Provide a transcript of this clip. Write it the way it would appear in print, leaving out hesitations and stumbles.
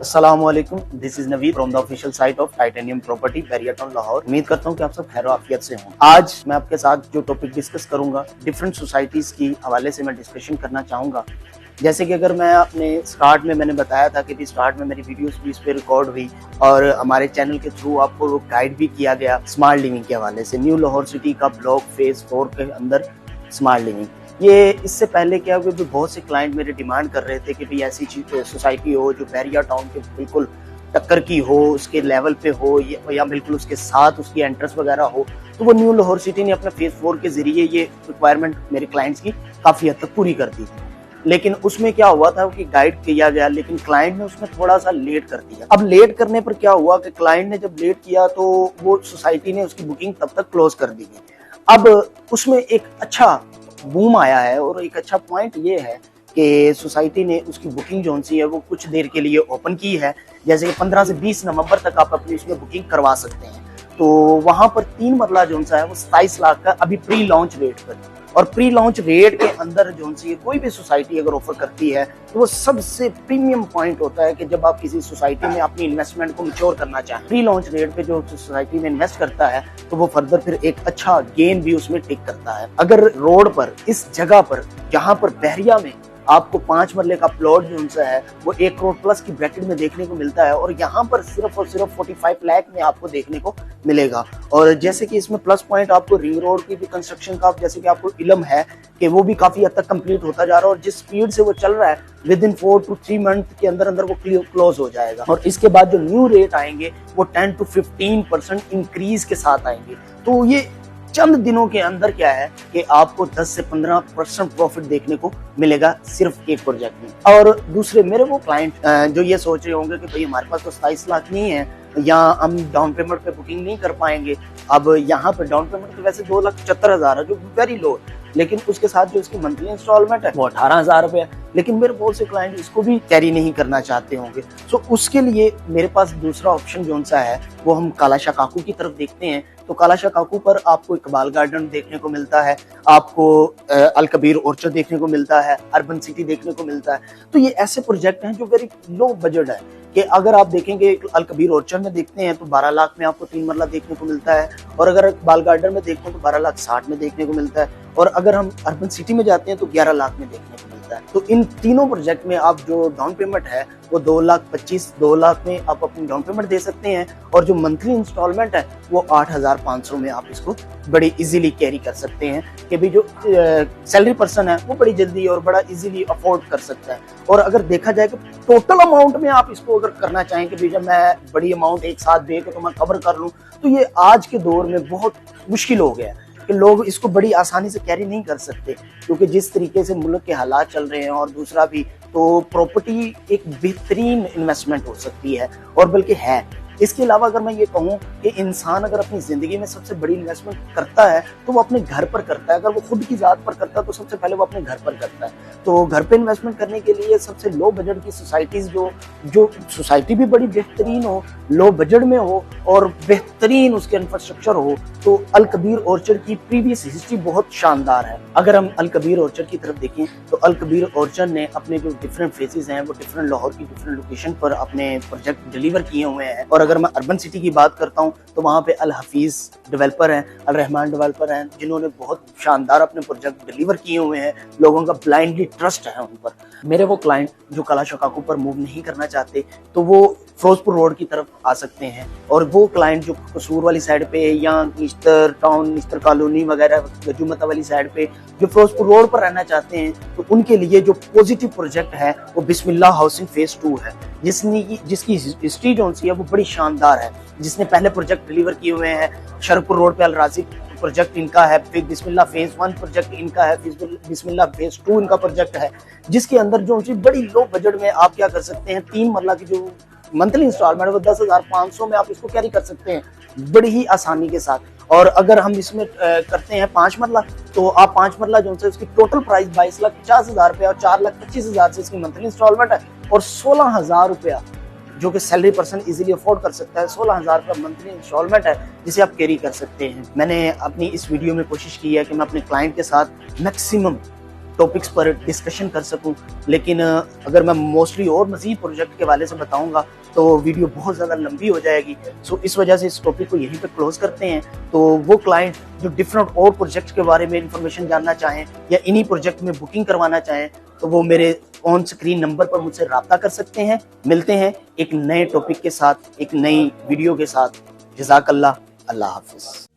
अस्सलामुअलैकुम, this is Naveed from the official site of titanium property Bahria town Lahore. उम्मीद करता हूँ कि आप सब खैर आफियत से हों। आज मैं आपके साथ जो टॉपिक डिस्कस करूंगा डिफरेंट सोसाइटीज की हवाले से मैं डिस्कशन करना चाहूंगा। जैसे कि अगर मैं अपने स्टार्ट में मैंने बताया था कि स्टार्ट में मेरी वीडियोस भी इस पे रिकॉर्ड हुई और हमारे चैनल के थ्रू आपको गाइड भी किया गया स्मार्ट लिविंग के हवाले से। न्यू लाहौर सिटी का ब्लॉक फेज 4 के अंदर स्मार्ट लिविंग, ये इससे पहले क्या हुआ कि बहुत से क्लाइंट मेरे डिमांड कर रहे थे कि भाई ऐसी सोसाइटी हो जो बैरिया टाउन के बिल्कुल टक्कर की हो, उसके लेवल पे हो या बिल्कुल उसके साथ उसकी एंट्रेंस वगैरह हो। तो वो न्यू लाहौर सिटी ने अपने फेज 4 के जरिए ये रिक्वायरमेंट मेरे क्लाइंट्स की काफी हद तक पूरी कर दी थी। लेकिन उसमें क्या हुआ था कि गाइड किया गया, लेकिन क्लाइंट ने उसमें थोड़ा सा लेट कर दिया। अब लेट करने पर क्या हुआ कि क्लाइंट ने जब लेट किया तो वो सोसाइटी ने उसकी बुकिंग तब तक क्लोज कर दी गई। अब उसमें एक अच्छा बूम आया है और एक अच्छा पॉइंट ये है कि सोसाइटी ने उसकी बुकिंग जो सी है वो कुछ देर के लिए ओपन की है। जैसे कि 15 से 20 नवंबर तक आप अपनी उसमें बुकिंग करवा सकते हैं। तो वहां पर 3 मरला जो सा है वो 27 लाख का अभी प्री लॉन्च रेट पर, और प्री लॉन्च रेट के अंदर जो सी कोई भी सोसाइटी अगर ऑफर करती है तो वो सबसे प्रीमियम पॉइंट होता है कि जब आप किसी सोसाइटी में अपनी इन्वेस्टमेंट को मैच्योर करना चाहें, प्री लॉन्च रेट पे जो सोसाइटी में इन्वेस्ट करता है तो वो फर्दर फिर एक अच्छा गेन भी उसमें टिक करता है। अगर रोड पर इस जगह पर जहां पर बहरिया में आपको 5 मरले का प्लॉट जो उनसा है वो 1 करोड़ प्लस की ब्रैकेट में देखने को मिलता है, और यहाँ पर सिर्फ और सिर्फ 45 लाख में आपको देखने को मिलेगा। और जैसे कि इसमें प्लस पॉइंट आपको रिंग रोड की भी कंस्ट्रक्शन का जैसे कि आपको इल्म है कि वो भी काफी हद तक कंप्लीट होता जा रहा है, और जिस स्पीड से वो चल रहा है विद इन 4 to 3 मंथ के अंदर अंदर वो क्लोज हो जाएगा। और इसके बाद जो न्यू रेट आएंगे वो 10 to 15% इंक्रीज के साथ आएंगे। तो ये चंद दिनों के अंदर क्या है कि आपको 10 से 15% प्रॉफिट देखने को मिलेगा सिर्फ एक प्रोजेक्ट में। और दूसरे मेरे वो क्लाइंट जो ये सोच रहे होंगे कि भाई हमारे पास तो 27 लाख नहीं है या हम डाउन पेमेंट पे बुकिंग नहीं कर पाएंगे। अब यहाँ पे डाउन पेमेंट तो वैसे 2,75,000 है जो वेरी लो है, लेकिन उसके साथ जो इसकी मंथली इंस्टॉलमेंट है वो 18,000 रुपए है। लेकिन मेरे बहुत से क्लाइंट इसको भी कैरी नहीं करना चाहते होंगे। सो उसके लिए मेरे पास दूसरा ऑप्शन जो सा है वो हम कालाशाह काकू की तरफ देखते हैं। तो कालाशाह काकू पर आपको इकबाल गार्डन देखने को मिलता है, आपको अल कबीर ऑर्चर्ड देखने को मिलता है, अर्बन सिटी देखने को मिलता है। तो ये ऐसे प्रोजेक्ट हैं जो वेरी लो बजट है कि अगर आप देखेंगे अल कबीर ऑर्चर्ड में देखते हैं तो 12 लाख में आपको 3 मरला देखने को मिलता है, और अगर इकबाल गार्डन में देखते हैं तो 12,60,000 में देखने को मिलता है, और अगर हम अर्बन सिटी में जाते हैं तो 11 लाख में देखने को मिलता है। तो इन तीनों प्रोजेक्ट में आप जो डाउन पेमेंट है वो 2,25,000 2 लाख में आप अपनी डाउन पेमेंट दे सकते हैं, और जो मंथली इंस्टॉलमेंट है वो 8,500 में आप इसको बड़ी इजीली कैरी कर सकते हैं कि भी जो सैलरी पर्सन है वो बड़ी जल्दी और बड़ा इजीली अफोर्ड कर सकता है। और अगर देखा जाए कि टोटल अमाउंट में आप इसको अगर करना चाहें कि जब मैं बड़ी अमाउंट एक साथ दे के तो मैं कवर कर लूं, तो ये आज के दौर में बहुत मुश्किल हो गया है कि लोग इसको बड़ी आसानी से कैरी नहीं कर सकते, क्योंकि जिस तरीके से मुल्क के हालात चल रहे हैं। और दूसरा भी तो प्रॉपर्टी एक बेहतरीन इन्वेस्टमेंट हो सकती है, और बल्कि है। इसके अलावा अगर मैं ये कहूँ कि इंसान अगर अपनी जिंदगी में सबसे बड़ी इन्वेस्टमेंट करता है तो वो अपने घर पर करता है। अगर वो खुद की जात पर करता है तो सबसे पहले वो अपने घर पर करता है। तो घर पे इन्वेस्टमेंट करने के लिए सबसे लो बजट की सोसाइटीज जो सोसाइटी भी बड़ी बेहतरीन हो, लो बजट में हो और बेहतरीन उसके इंफ्रास्ट्रक्चर हो, तो अल कबीर ऑर्चर्ड की प्रीवियस हिस्ट्री बहुत शानदार है। अगर हम अल कबीर ऑर्चर्ड की तरफ देखें तो अल कबीर ऑर्चर्ड ने अपने जो डिफरेंट फेजेस हैं वो डिफरेंट लाहौर की डिफरेंट लोकेशन पर अपने प्रोजेक्ट डिलीवर किए हुए हैं। और अगर मैं अर्बन सिटी की बात करता हूं तो वहां पे अल हफीज डेवलपर हैं, अल रहमान डेवलपर हैं, जिन्होंने बहुत शानदार अपने प्रोजेक्ट डिलीवर किए हुए हैं। लोगों का ब्लाइंडली ट्रस्ट है उन पर। मेरे वो क्लाइंट जो कालाशाह काकू पर मूव नहीं करना चाहते तो वो फिरोजपुर रोड की तरफ आ सकते हैं, और वो क्लाइंट जो कसूर वाली साइड पे या ईस्टर टाउन ईस्टर कॉलोनी वगैरह गजुमता वाली साइड पे जो फिरोजपुर रोड पर रहना चाहते हैं तो उनके लिए जो पॉजिटिव प्रोजेक्ट है वो बिस्मिल्लाह हाउसिंग फेज 2 है, जिसकी हिस्ट्री जो है वो बड़ी शानदार है। जिसने पहले प्रोजेक्ट डिलीवर किए हुए हैं शरपुर रोड पे अल राजी प्रोजेक्ट इनका है, फिर बिस्मिल्लाह फेज 1 प्रोजेक्ट इनका है, फिर बिस्मिल्लाह फेज 2 इनका प्रोजेक्ट है, जिसके अंदर जो बड़ी लो बजट में आप क्या कर सकते हैं 3 मरला की जो मंथली इंस्टॉलमेंट है वो 10,500 में आप इसको कैरी कर सकते हैं बड़ी ही आसानी के साथ। और अगर हम इसमें करते हैं 5 मरला तो आप 5 मरला जो है उसकी टोटल प्राइस 22,50,000 रुपया और 4,25,000 से इसकी मंथली इंस्टॉलमेंट है, और 16,000 रुपया जो कि सैलरी पर्सन इजीली अफोर्ड कर सकता है। 16,000 रुपया मंथली इंस्टॉलमेंट है जिसे आप कैरी कर सकते हैं। मैंने अपनी इस वीडियो में कोशिश की है कि मैं अपने क्लाइंट के साथ मैक्सिमम टॉपिक्स पर डिस्कशन कर सकूं। लेकिन अगर मैं मोस्टली और मज़ीद प्रोजेक्ट के वाले से बताऊंगा तो वीडियो बहुत ज़्यादा लंबी हो जाएगी। सो इस वजह से इस टॉपिक को यहीं पे क्लोज करते हैं। तो वो क्लाइंट जो डिफरेंट और प्रोजेक्ट के बारे में इंफॉर्मेशन जानना चाहें या इन्हीं प्रोजेक्ट में बुकिंग करवाना चाहें तो वो मेरे ऑन स्क्रीन नंबर पर मुझसे रब्ता कर सकते हैं। मिलते हैं एक नए टॉपिक के साथ, एक नई वीडियो के साथ। जज़ाकल्लाह, अल्लाह हाफिज़।